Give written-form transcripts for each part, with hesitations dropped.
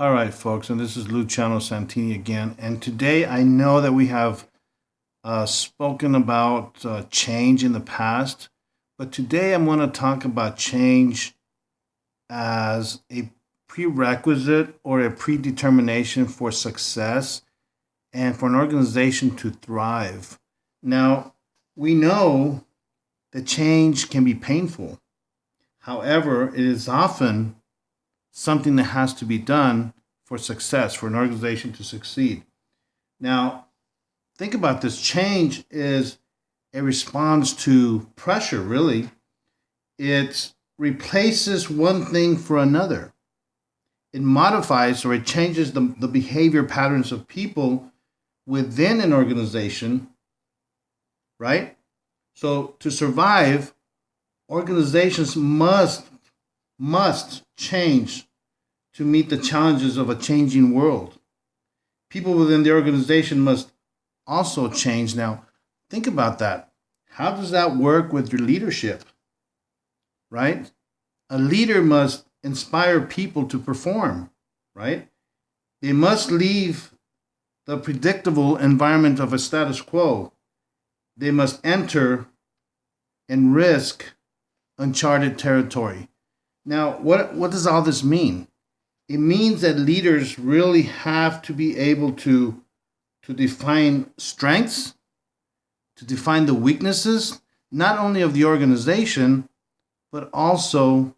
All right, folks, and this is Luciano Santini again. And today I know that we have spoken about change in the past, but today I'm going to talk about change as a prerequisite or a predetermination for success and for an organization to thrive. Now, we know that change can be painful. However, it is often something that has to be done for success, for an organization to succeed. Now, think about this. Change is a response to pressure, really. It replaces one thing for another. It modifies or it changes the behavior patterns of people within an organization, right? So to survive, organizations must change to meet the challenges of a changing world. People within the organization must also change. Now, think about that. How does that work with your leadership? Right? A leader must inspire people to perform, right? They must leave the predictable environment of a status quo. They must enter and risk uncharted territory. Now, what does all this mean? It means that leaders really have to be able to define strengths, to define the weaknesses, not only of the organization, but also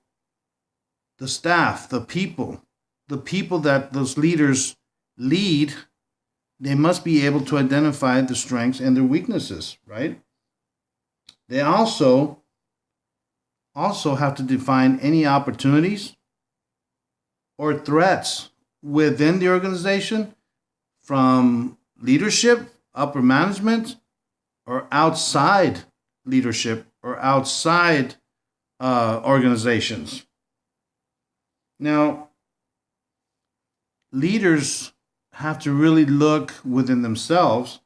the staff, the people that those leaders lead. They must be able to identify the strengths and their weaknesses, right? They also have to define any opportunities or threats within the organization from leadership, upper management, or outside leadership or outside organizations. Now, leaders have to really look within themselves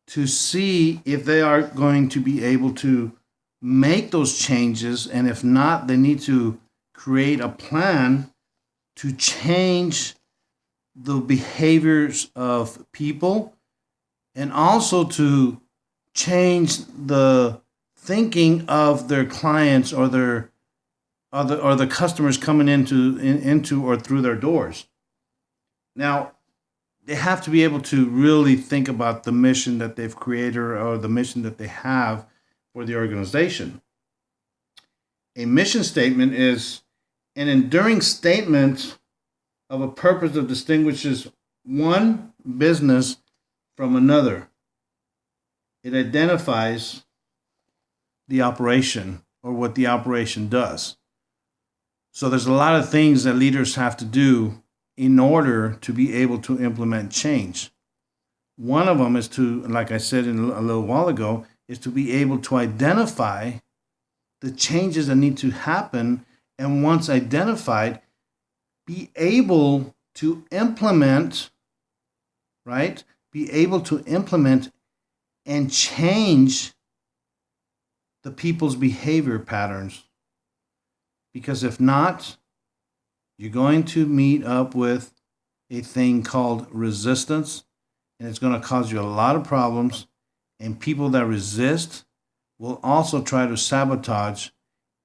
to see if they are going to be able to make those changes. And if not, they need to create a plan to change the behaviors of people and also to change the thinking of their clients or the customers coming into or through their doors. Now, they have to be able to really think about the mission that they've created or the mission that they have for the organization. A mission statement is an enduring statement of a purpose that distinguishes one business from another. It identifies the operation or what the operation does. So there's a lot of things that leaders have to do in order to be able to implement change. One of them is to, like I said a little while ago, is to be able to identify the changes that need to happen, and once identified, be able to implement, right? Be able to implement and change the people's behavior patterns. Because if not, you're going to meet up with a thing called resistance, and it's going to cause you a lot of problems. And people that resist will also try to sabotage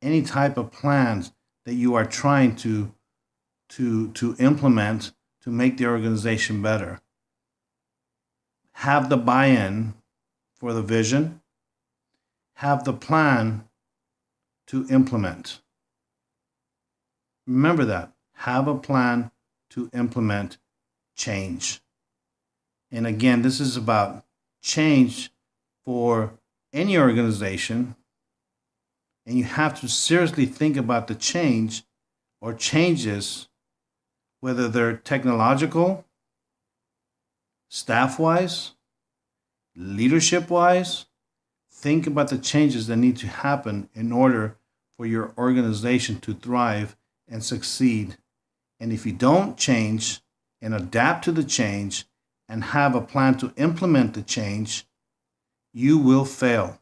any type of plans that you are trying to implement to make the organization better. Have the buy-in for the vision. Have the plan to implement. Remember that. Have a plan to implement change. And again, this is about change for any organization. And you have to seriously think about the change or changes, whether they're technological, staff-wise, leadership-wise. Think about the changes that need to happen in order for your organization to thrive and succeed. And if you don't change and adapt to the change and have a plan to implement the change, you will fail.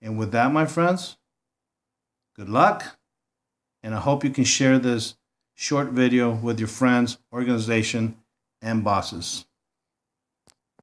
And with that, my friends, good luck. And I hope you can share this short video with your friends, organization, and bosses.